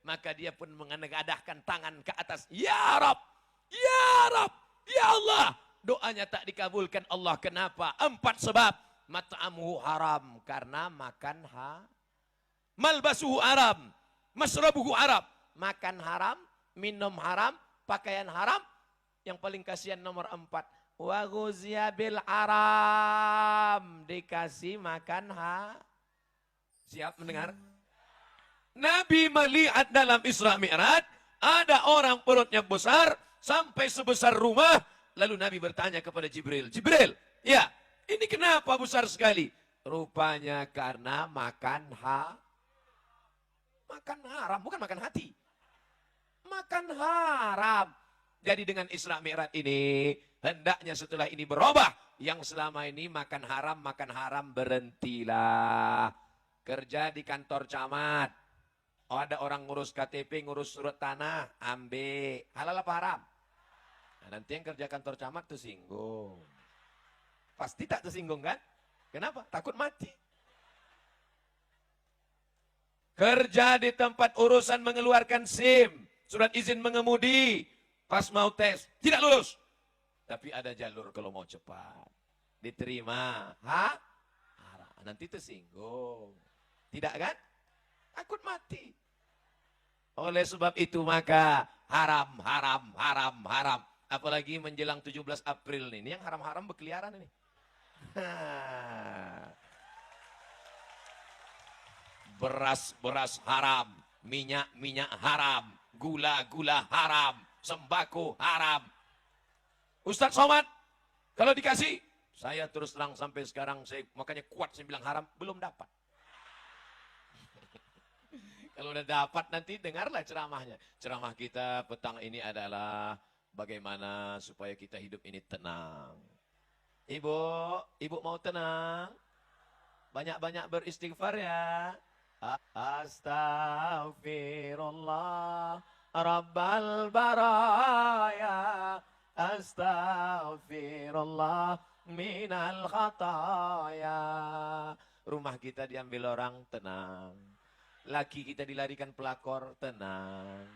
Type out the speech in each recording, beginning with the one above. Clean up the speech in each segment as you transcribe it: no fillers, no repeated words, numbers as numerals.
Maka dia pun mengadahkan tangan ke atas. Ya Rab, ya Rab, ya Allah. Doanya tak dikabulkan Allah. Kenapa? 4 sebab. Mat'amuhu haram. Karena makan malbasuhu haram. Masrabuhu haram. Makan haram, minum haram, pakaian haram. Yang paling kasihan nomor 4. Wa ghuziya bil haram. Dikasih makan Siap mendengar? Nabi melihat dalam Isra Mi'raj, ada orang perutnya besar, sampai sebesar rumah. Lalu Nabi bertanya kepada Jibril, Jibril, ya ini kenapa besar sekali? Rupanya karena makan haram, bukan makan hati. Makan haram. Jadi dengan Isra Mi'raj ini, hendaknya setelah ini berubah. Yang selama ini makan haram berhentilah. Kerja di kantor camat. Oh, ada orang ngurus KTP, ngurus surat tanah, ambil. Halal apa haram? Nah, nanti yang kerja kantor camat tersinggung. Pasti tak tersinggung kan? Kenapa? Takut mati. Kerja di tempat urusan mengeluarkan SIM, surat izin mengemudi, pas mau tes, tidak lulus. Tapi ada jalur kalau mau cepat. Diterima. Haram. Nanti tersinggung. Tidak kan? Takut mati. Oleh sebab itu maka haram. Apalagi menjelang 17 April ini. Yang haram-haram berkeliaran ini. Beras haram. Minyak haram. Gula haram. Sembako haram. Ustadz Somad, kalau dikasih, saya terus terang sampai sekarang, makanya kuat saya bilang haram, belum dapat. Kalau udah dapat nanti dengarlah ceramahnya. Ceramah kita petang ini adalah bagaimana supaya kita hidup ini tenang. Ibu mau tenang? Banyak-banyak beristighfar ya. Astaghfirullah Rabbal baraya. Astaghfirullah minal khataya. Rumah kita diambil orang, tenang. Laki kita dilarikan pelakor, tenang.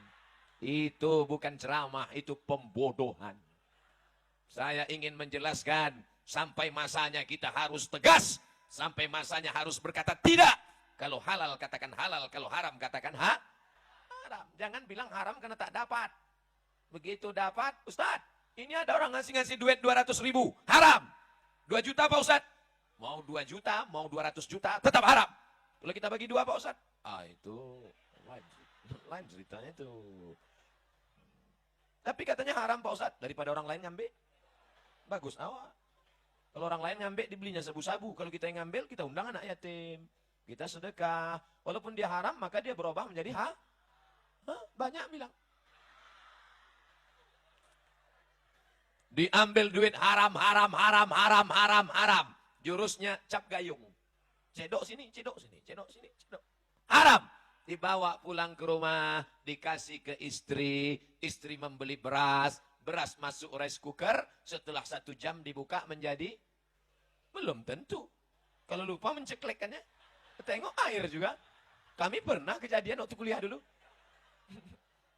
Itu bukan ceramah, itu pembodohan. Saya ingin menjelaskan, sampai masanya kita harus tegas. Sampai masanya harus berkata tidak. Kalau halal katakan halal, kalau haram katakan haram. Jangan bilang haram karena tak dapat. Begitu dapat, Ustadz, ini ada orang ngasih duit 200 ribu, haram. 2 juta Pak Ustadz. Mau 2 juta, mau 200 juta, tetap haram. Kalau kita bagi 2 Pak Ustadz. Itu lain ceritanya itu. Tapi katanya haram Pak Ustadz, daripada orang lain ngambil. Bagus awak. Kalau orang lain ngambil dibelinya sabu-sabu. Kalau kita yang ngambil, kita undang anak yatim. Kita sedekah. Walaupun dia haram, maka dia berubah menjadi banyak bilang. Diambil duit haram. Jurusnya cap gayung. Cedok sini. Haram. Dibawa pulang ke rumah, dikasih ke istri. Istri membeli beras masuk rice cooker. Setelah 1 jam dibuka menjadi, belum tentu. Kalau lupa menceklekkannya, tengok air juga. Kami pernah kejadian waktu kuliah dulu.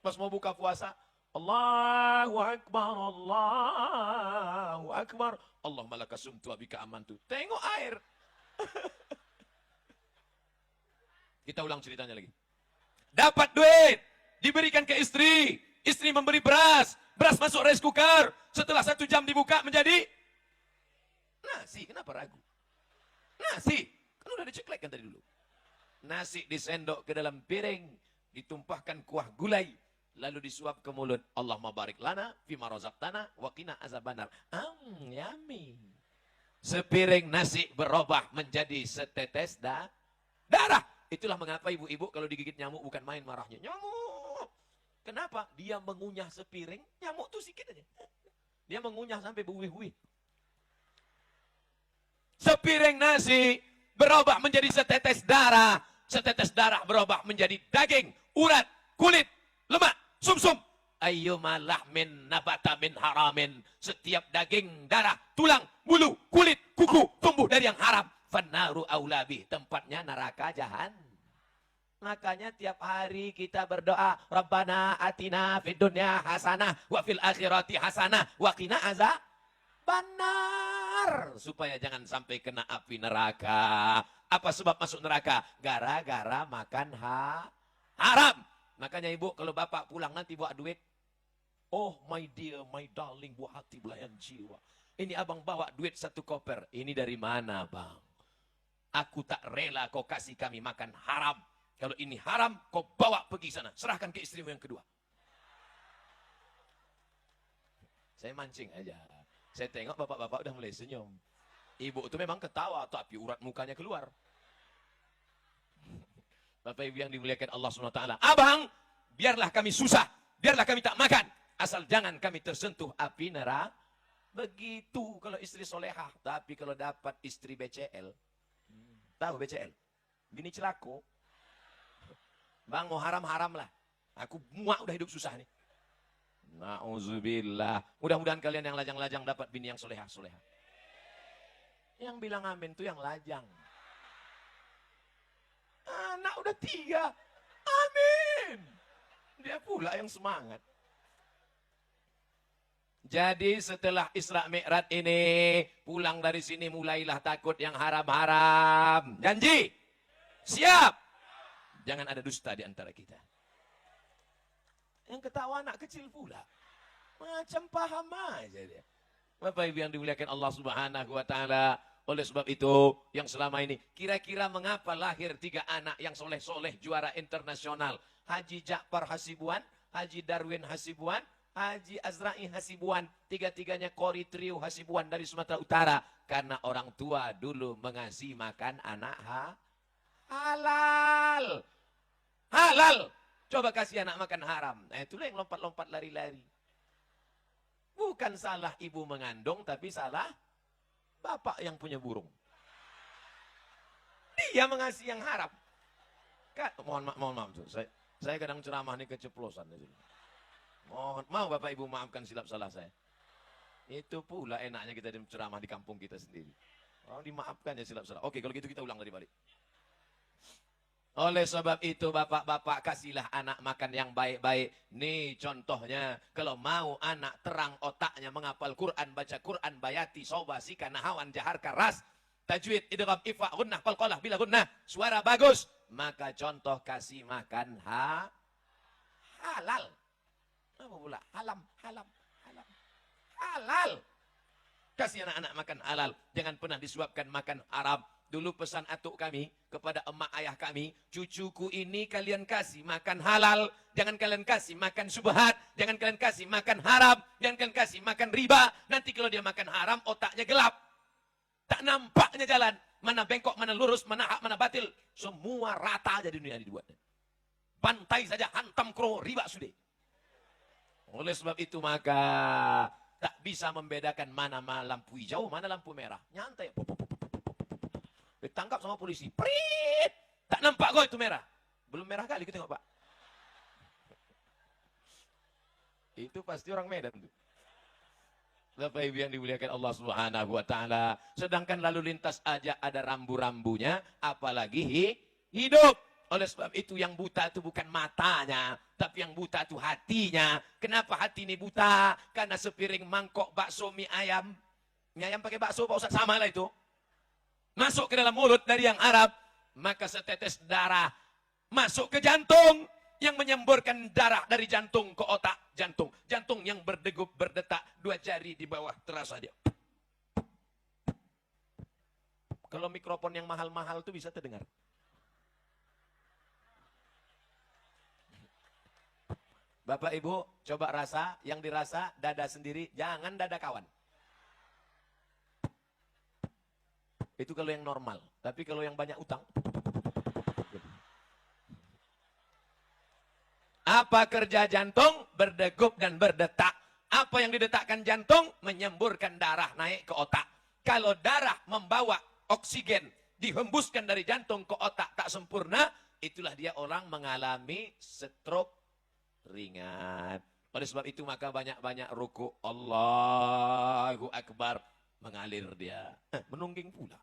Pas mau buka puasa, Allahu Akbar, Allahu Akbar. Allahumma laka sumtu wa bika amantu. Tengok air. Kita ulang ceritanya lagi. Dapat duit, diberikan ke istri. Istri memberi beras masuk rice cooker. Setelah 1 jam dibuka menjadi nasi. Kenapa ragu? Nasi, kan udah diceklekkan tadi dulu. Nasi disendok ke dalam piring, ditumpahkan kuah gulai, lalu disuap ke mulut. Allahumma barik lana fima razaqtana wa qina azabannar. Yummy. Sepiring nasi berubah menjadi setetes darah. Itulah mengapa ibu-ibu kalau digigit nyamuk bukan main marahnya. Nyamuk. Kenapa? Dia mengunyah sepiring, nyamuk tuh sedikit aja. Dia mengunyah sampai buih-buih. Sepiring nasi berubah menjadi setetes darah. Setetes darah berubah menjadi daging, urat, kulit, lemak, sumsum. Ayyuma lahmin nabata min haramin. Setiap daging, darah, tulang, bulu, kulit, kuku tumbuh dari yang haram. Fannaru aulabi. Tempatnya neraka Makanya tiap hari kita berdoa, Rabbana atina fid dunya hasanah wa fil akhirati hasanah wa qina azabannar. Supaya jangan sampai kena api neraka. Apa sebab masuk neraka? Gara-gara makan haram. Makanya ibu kalau bapak pulang nanti bawa duit. Oh my dear, my darling, buah hati belayan jiwa. Ini abang bawa duit 1 koper. Ini dari mana bang? Aku tak rela kau kasih kami makan haram. Kalau ini haram, kau bawa pergi sana. Serahkan ke istrimu yang kedua. Saya mancing aja. Saya tengok bapak-bapak udah mulai senyum. Ibu itu memang ketawa, tapi urat mukanya keluar. Bapak ibu yang dimuliakan Allah SWT. Abang, biarlah kami susah. Biarlah kami tak makan. Asal jangan kami tersentuh api neraka. Begitu kalau istri solehah. Tapi kalau dapat istri BCL. Tahu BCL? Bini celako. Bang mau haram-haram lah. Aku muak udah hidup susah nih. Na'udzubillah. Mudah-mudahan kalian yang lajang-lajang dapat bini yang solehah-solehah. Yang bilang amin tuh yang lajang. Anak udah 3. Amin. Dia pula yang semangat. Jadi setelah Isra Mi'raj ini, pulang dari sini mulailah takut yang haram-haram. Janji? Siap? Jangan ada dusta di antara kita. Yang ketawa anak kecil pula. Macam paham aja dia. Bapak Ibu yang dimuliakan Allah Subhanahu wa taala, oleh sebab itu yang selama ini kira-kira mengapa lahir 3 anak yang soleh-soleh juara internasional? Haji Ja'far Hasibuan, Haji Darwin Hasibuan, Haji Azra'i Hasibuan, 3-tiganya Kori Trio Hasibuan dari Sumatera Utara. Karena orang tua dulu mengasih makan anak halal. Halal. Coba kasih anak makan haram. Nah itulah yang lompat-lompat lari-lari. Bukan salah ibu mengandung, tapi salah bapak yang punya burung. Dia mengasih yang haram. Mohon maaf. Saya kadang ceramah ini keceplosan. Mohon maaf Bapak Ibu, maafkan silap salah saya. Itu pula enaknya kita ceramah di kampung kita sendiri. Oh, dimaafkan ya silap salah. Oke, kalau gitu kita ulang dari balik. Oleh sebab itu bapak-bapak kasihlah anak makan yang baik-baik. Nih contohnya, kalau mau anak terang otaknya menghafal Quran, baca Quran, bayati, sobasi, kanahawan, jahar, karas, tajwid, idgham, ifa, gunnah, qalqalah, bila gunnah, suara bagus. Maka contoh kasih makan halal. Apa pula? Halal. Kasih anak-anak makan halal. Jangan pernah disuapkan makan haram. Dulu pesan atuk kami kepada emak ayah kami, cucuku ini kalian kasih makan halal, jangan kalian kasih makan subhat, jangan kalian kasih makan haram, jangan kalian kasih makan riba. Nanti kalau dia makan haram, otaknya gelap. Tak nampaknya jalan. Mana bengkok, mana lurus, mana hak, mana batil. Semua rata aja di dunia dibuat. Pantai saja, hantam kro, riba sudah. Oleh sebab itu maka tak bisa membedakan mana lampu hijau, mana lampu merah. Nyantai. Ditangkap sama polisi. Prit! Tak nampak kok itu merah. Belum merah kali kita tengok Pak. Itu pasti orang Medan tuh. Bapak Ibu yang dimuliakan Allah Subhanahu wa taala. Sedangkan lalu lintas aja ada rambu-rambunya, apalagi hidup. Oleh sebab itu yang buta itu bukan matanya, tapi yang buta itu hatinya. Kenapa hati ini buta? Karena sepiring mangkok bakso mie ayam. Mie ayam pakai bakso Pak Ustaz, sama lah itu. Masuk ke dalam mulut dari yang Arab, maka setetes darah masuk ke jantung yang menyemburkan darah dari jantung ke otak jantung. Jantung yang berdegup, berdetak, 2 jari di bawah terasa dia. Kalau mikrofon yang mahal-mahal itu bisa terdengar. Bapak Ibu, coba rasa, yang dirasa dada sendiri, jangan dada kawan. Itu kalau yang normal. Tapi kalau yang banyak utang. Apa kerja jantung? Berdegup dan berdetak. Apa yang didetakkan jantung? Menyemburkan darah naik ke otak. Kalau darah membawa oksigen, dihembuskan dari jantung ke otak tak sempurna, itulah dia orang mengalami stroke ringan. Oleh sebab itu maka banyak-banyak ruku. Allahu Akbar. Mengalir dia. Menungging pula.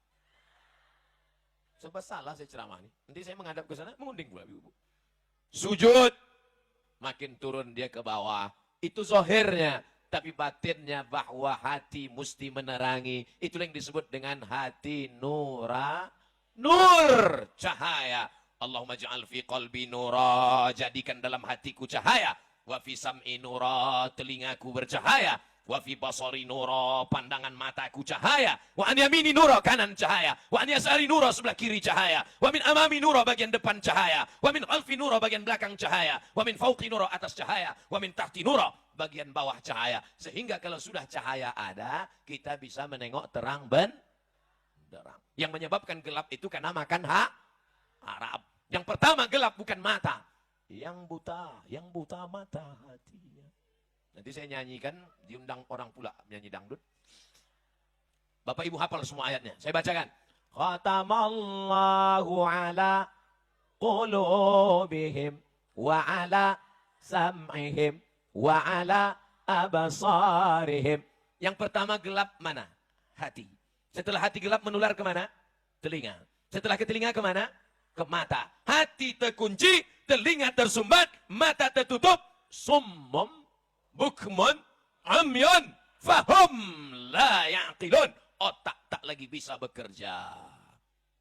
Sebab salah saya ceramah ini. Nanti saya menghadap ke sana, mengunding pula ibu. Sujud. Makin turun dia ke bawah. Itu zohirnya. Tapi batinnya bahwa hati mesti menerangi. Itulah yang disebut dengan hati nur, cahaya. Allahumma ja'al fi qalbi nura. Jadikan dalam hatiku cahaya. Wa fi sam'i nura, telingaku bercahaya. Wa fi basari nura, pandangan mataku cahaya. Wa an yamini nura, kanan cahaya. Wa an yasari nura, sebelah kiri cahaya. Wa min amami nura, bagian depan cahaya. Wa min khalfi nura, bagian belakang cahaya. Wa min fauqi nura, atas cahaya. Wa min tahti nura, bagian bawah cahaya. Sehingga kalau sudah cahaya ada, kita bisa menengok terang benderang. Yang menyebabkan gelap itu karena makan haram. Yang pertama gelap bukan mata. Yang buta mata hatinya. Nanti saya nyanyikan, diundang orang pula menyanyi dangdut. Bapak Ibu hafal semua ayatnya. Saya bacakan. Khatamallahu ala qulubihim wa ala sam'ihim wa ala abasarihim. Yang pertama gelap mana? Hati. Setelah hati gelap menular kemana? Telinga. Setelah ke telinga kemana? Ke mata. Hati terkunci, telinga tersumbat, mata tertutup. Summum, bukmun, amyun, fahum, la ya'qilun. Otak tak lagi bisa bekerja.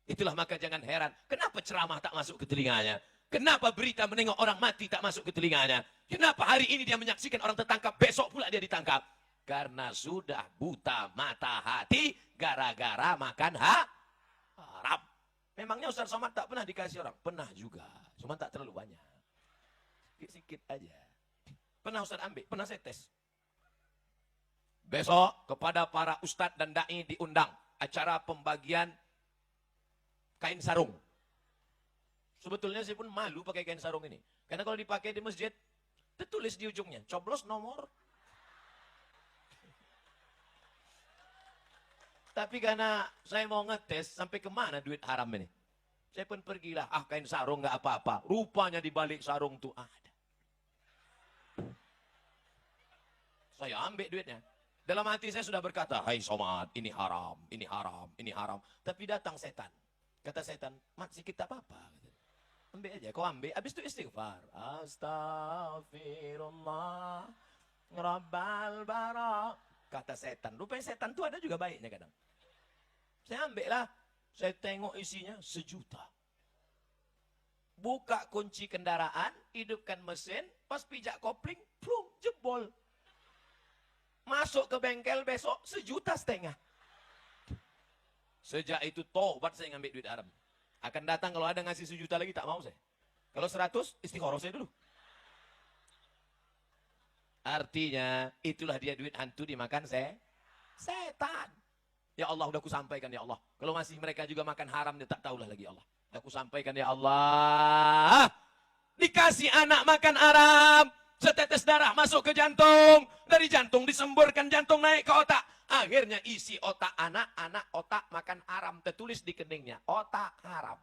Itulah maka jangan heran. Kenapa ceramah tak masuk ke telinganya? Kenapa berita menengok orang mati tak masuk ke telinganya? Kenapa hari ini dia menyaksikan orang tertangkap, besok pula dia ditangkap? Karena sudah buta mata hati, gara-gara makan haram. Memangnya Ustaz Somad tak pernah dikasih orang? Pernah juga, cuma tak terlalu banyak. Sikit-sikit aja. Pernah Ustaz ambil, pernah saya tes. Besok kepada para ustadz dan da'i diundang acara pembagian kain sarung. Sebetulnya saya pun malu pakai kain sarung ini. Karena kalau dipakai di masjid, tertulis di ujungnya, coblos nomor. Tapi karena saya mau ngetes sampai kemana duit haram ini. Saya pun pergilah, kain sarung nggak apa-apa. Rupanya di balik sarung tuh ada. Saya ambil duitnya. Dalam hati saya sudah berkata, hai Somad, ini haram, ini haram, ini haram. Tapi datang setan. Kata setan, mat sikit tak apa-apa. Ambil aja, kau ambil. Habis itu istighfar. Astaghfirullah. Rabbal bara. Kata setan. Rupanya setan itu ada juga baiknya kadang. Saya ambil lah. Saya tengok isinya 1 juta. Buka kunci kendaraan, hidupkan mesin, pas pijak kopling, plum, jebol. Masuk ke bengkel besok 1,5 juta. Sejak itu tobat saya ngambil duit haram. Akan datang kalau ada ngasih 1 juta lagi tak mau saya. Kalau 100 istikharah saya dulu. Artinya itulah dia duit hantu dimakan setan. Ya Allah udah aku sampaikan ya Allah. Kalau masih mereka juga makan haram dia tak tahulah lagi Allah. Udah aku sampaikan ya Allah. Dikasih anak makan haram. Setetes darah masuk ke jantung. Dari jantung disemburkan jantung naik ke otak. Akhirnya isi otak anak otak makan haram. Tertulis di keningnya, otak haram.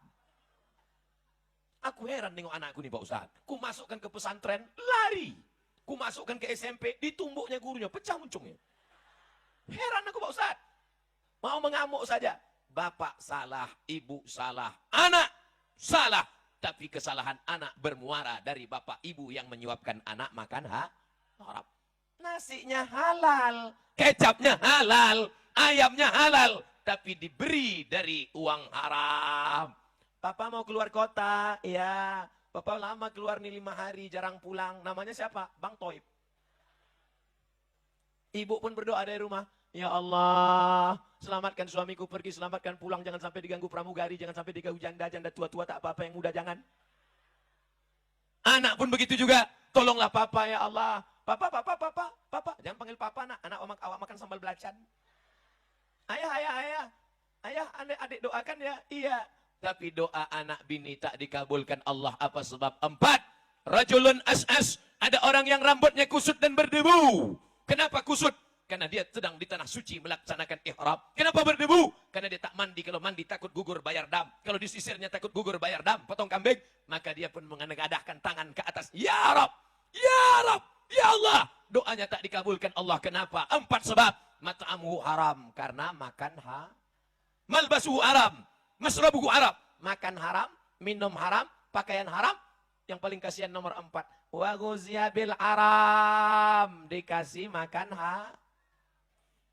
Aku heran tengok anakku nih Pak Ustaz. Ku masukkan ke pesantren, lari. Ku masukkan ke SMP, ditumbuknya gurunya, pecah muncungnya. Heran aku Pak Ustaz. Mau mengamuk saja. Bapak salah, ibu salah, anak salah. Tapi kesalahan anak bermuara dari bapak ibu yang menyuapkan anak makan haram. Nasinya halal, kecapnya halal, ayamnya halal. Tapi diberi dari uang haram. Papa mau keluar kota, ya. Papa lama keluar nih 5 hari, jarang pulang. Namanya siapa? Bang Toib. Ibu pun berdoa dari rumah. Ya Allah, selamatkan suamiku pergi, selamatkan pulang. Jangan sampai diganggu pramugari, jangan sampai diganggu janda tua-tua, tak apa-apa, yang muda jangan. Anak pun begitu juga. Tolonglah papa ya Allah. Papa. Jangan panggil papa nak. Anak awak makan sambal belacan. Ayah, adik doakan ya. Iya. Tapi doa anak bini tak dikabulkan Allah. Apa sebab? 4. Rajulun as'as. Ada orang yang rambutnya kusut dan berdebu. Kenapa kusut? Karena dia sedang di tanah suci melaksanakan ihram. Kenapa berdebu? Karena dia tak mandi. Kalau mandi takut gugur bayar dam. Kalau disisirnya takut gugur bayar dam. Potong kambing. Maka dia pun mengadahkan tangan ke atas. Ya Rab! Ya Rab! Ya Allah! Doanya tak dikabulkan Allah. Kenapa? 4 sebab. Mat'amuhu haram. Karena makan malbasuhu haram. Masrabuhu haram. makan haram, minum haram, pakaian haram. Yang paling kasihan nomor 4. Wa ghuziya bil haram. Dikasih makan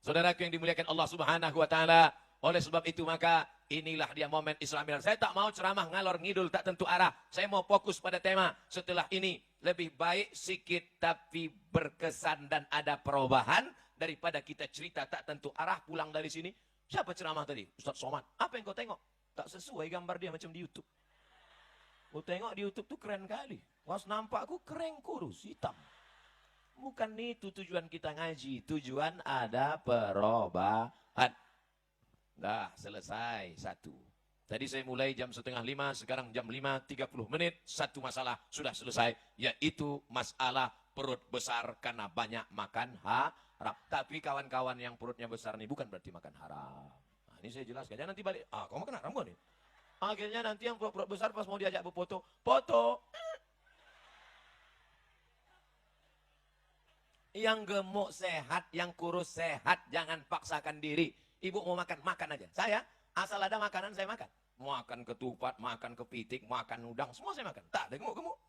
Saudaraku yang dimuliakan Allah Subhanahu wa taala. Oleh sebab itu maka inilah dia momen Islamial. Saya tak mau ceramah ngalor ngidul tak tentu arah. Saya mau fokus pada tema setelah ini. Lebih baik sikit tapi berkesan dan ada perubahan daripada kita cerita tak tentu arah pulang dari sini. Siapa ceramah tadi? Ustaz Somad. Apa yang kau tengok? Tak sesuai gambar dia macam di YouTube. Kau tengok di YouTube tuh keren kali. Was nampak aku keren kurus, hitam. Bukan itu tujuan kita ngaji. Tujuan ada perubahan. Dah selesai satu. Tadi saya mulai jam 4:30, sekarang jam 5:30 menit. Satu masalah sudah selesai, yaitu masalah perut besar karena banyak makan haram. Tapi kawan-kawan yang perutnya besar nih bukan berarti makan haram. Nah, ini saya jelaskan. Jangan nanti balik, kau makan haram kan nih? Akhirnya nanti yang perut besar pas mau diajak berfoto, foto. Yang gemuk sehat, yang kurus sehat, jangan paksakan diri. Ibu mau makan, makan aja. Saya, asal ada makanan saya makan. Makan ketupat, makan kepiting, makan udang, semua saya makan. Tak ada gemuk-gemuk.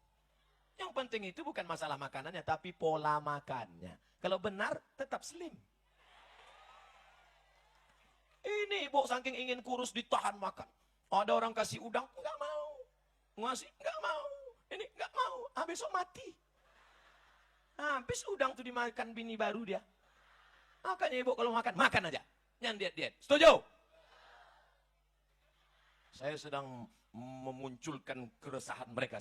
Yang penting itu bukan masalah makanannya, tapi pola makannya. Kalau benar, tetap slim. Ini ibu saking ingin kurus ditahan makan. Ada orang kasih udang, enggak mau. Ngasih, enggak mau. Ini enggak mau. Besok mati. Habis udang tuh dimakan bini baru dia. Makanya ibu kalau makan, makan aja. Jangan diet-diet. Setuju? Saya sedang memunculkan keresahan mereka.